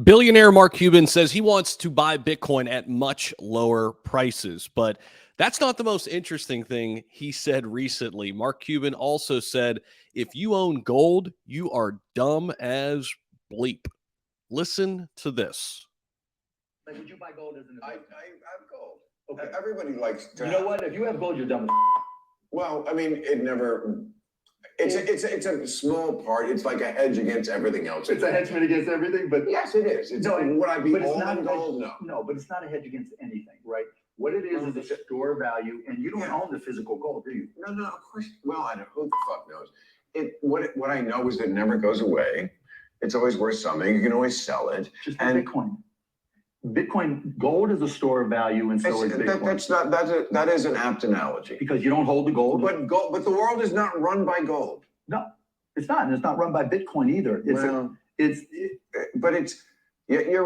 Billionaire Mark Cuban says he wants to buy Bitcoin at much lower prices, but that's not the most interesting thing he said recently. Mark Cuban also said, if you own gold, you are dumb as bleep. Listen to this. Like, would you buy gold as an investment? I have gold. Okay. Everybody likes to. You know what? If you have gold, you're dumb. Well, I mean, it never. It's a small part. It's like a hedge against everything else. It's a hedgement against everything, but yes, it is. It's, no, would I be but it's all not in gold? No. No, but it's not a hedge against anything, right? What it is a store value, and you don't own the physical gold, do you? No, of course. Well, I don't. Who the fuck knows? What I know is that it never goes away. It's always worth something. You can always sell it. Just like Bitcoin. Bitcoin, gold is a store of value, and so is Bitcoin. That is an apt analogy. Because you don't hold the gold. But the world is not run by gold. No, it's not, and it's not run by Bitcoin either.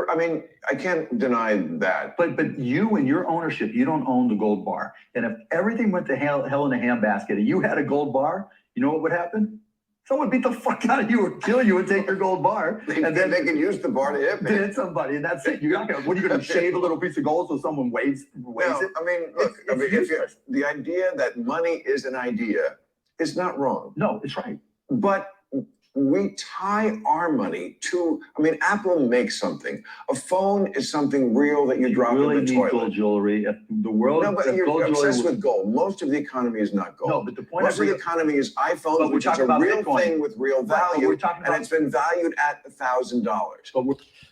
I mean, I can't deny that. But you and your ownership, you don't own the gold bar. And if everything went to hell in a handbasket and you had a gold bar, you know what would happen? Someone beat the fuck out of you or kill you and take your gold bar. And then they can use the bar to hit somebody, and that's it. You're not gonna. What are you gonna shave a little piece of gold so someone weighs it? I mean, look. If the idea that money is an idea is not wrong. No, it's right. But we tie our money to. I mean, Apple makes something. A phone is something real that you drop really in the toilet. Gold jewelry. The world. No, but you're obsessed with gold. Most of the economy is not gold. No, but the point. Most of the economy is iPhones, which is a real thing with real value, and it's been valued at $1,000.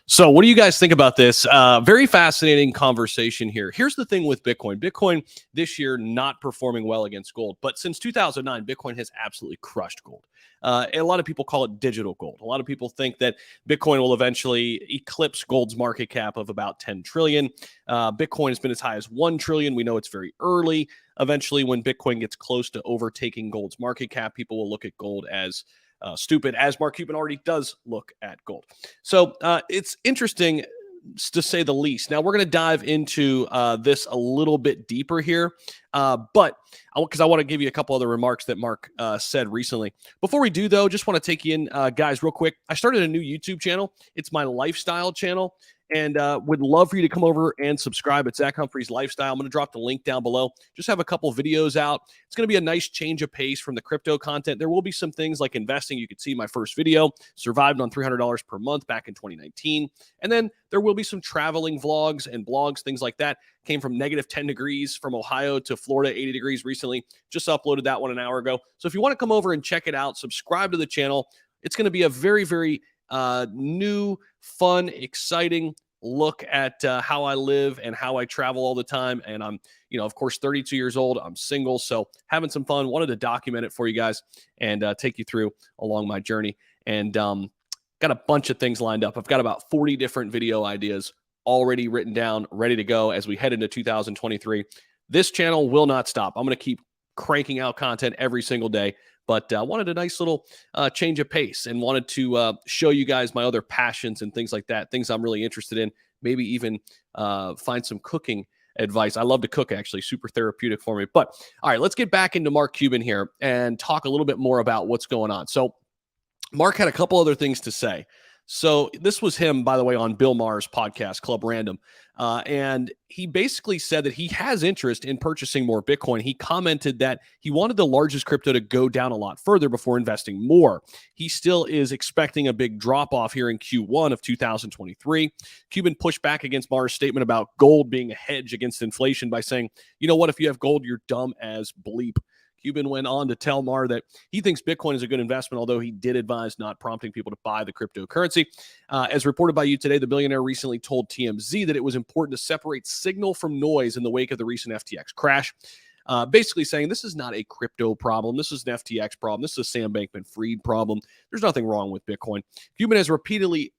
So what do you guys think about this? Very fascinating conversation here. Here's the thing with Bitcoin. Bitcoin this year not performing well against gold, but since 2009, Bitcoin has absolutely crushed gold. A lot of people call it digital gold. A lot of people think that Bitcoin will eventually eclipse gold's market cap of about 10 trillion. Bitcoin has been as high as 1 trillion. We know it's very early. Eventually, when Bitcoin gets close to overtaking gold's market cap, people will look at gold as stupid, as Mark Cuban already does look at gold. So it's interesting, to say the least. Now, we're going to dive into this a little bit deeper here, but because I want to give you a couple other remarks that Mark said recently. Before we do, though, just want to take you in, guys, real quick. I started a new YouTube channel. It's my lifestyle channel, and would love for you to come over and subscribe. It's Zach Humphries Lifestyle. I'm going to drop the link down below. Just have a couple videos out. It's going to be a nice change of pace from the crypto content. There will be some things like investing. You could see my first video, survived on $300 per month back in 2019. And then there will be some traveling vlogs and blogs, things like that. Came from negative 10 degrees from Ohio to Florida, 80 degrees recently. Just uploaded that one an hour ago. So if you want to come over and check it out, subscribe to the channel. It's going to be a very, very new, fun, exciting look at how I live and how I travel all the time. And I'm, of course, 32 years old. I'm single, so having some fun. Wanted to document it for you guys and take you through along my journey. And got a bunch of things lined up. I've got about 40 different video ideas already written down, ready to go as we head into 2023. This channel will not stop. I'm going to keep cranking out content every single day. But I wanted a nice little change of pace and wanted to show you guys my other passions and things like that, things I'm really interested in, maybe even find some cooking advice. I love to cook, actually, super therapeutic for me. But all right, let's get back into Mark Cuban here and talk a little bit more about what's going on. So Mark had a couple other things to say. So this was him, by the way, on Bill Maher's podcast, Club Random. And he basically said that he has interest in purchasing more Bitcoin. He commented that he wanted the largest crypto to go down a lot further before investing more. He still is expecting a big drop-off here in Q1 of 2023. Cuban pushed back against Maher's statement about gold being a hedge against inflation by saying, you know what, if you have gold, you're dumb as bleep. Cuban went on to tell Maher that he thinks Bitcoin is a good investment, although he did advise not prompting people to buy the cryptocurrency. As reported by you today, the billionaire recently told TMZ that it was important to separate signal from noise in the wake of the recent FTX crash, basically saying this is not a crypto problem. This is an FTX problem. This is a Sam Bankman-Fried problem. There's nothing wrong with Bitcoin. Cuban has repeatedly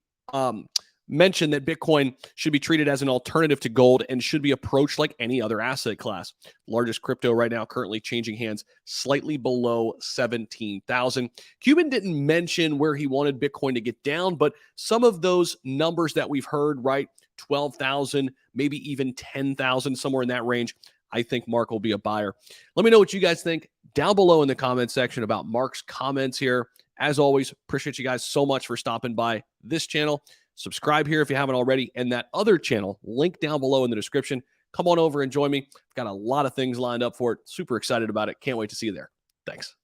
mentioned that Bitcoin should be treated as an alternative to gold and should be approached like any other asset class. Largest crypto right now currently changing hands slightly below 17,000. Cuban didn't mention where he wanted Bitcoin to get down, but some of those numbers that we've heard, right, 12,000, maybe even 10,000, somewhere in that range, I think Mark will be a buyer. Let me know what you guys think down below in the comment section about Mark's comments here. As always, appreciate you guys so much for stopping by this channel. Subscribe here if you haven't already, and that other channel, link down below in the description. Come on over and join me. I've got a lot of things lined up for it. Super excited about it. Can't wait to see you there. Thanks.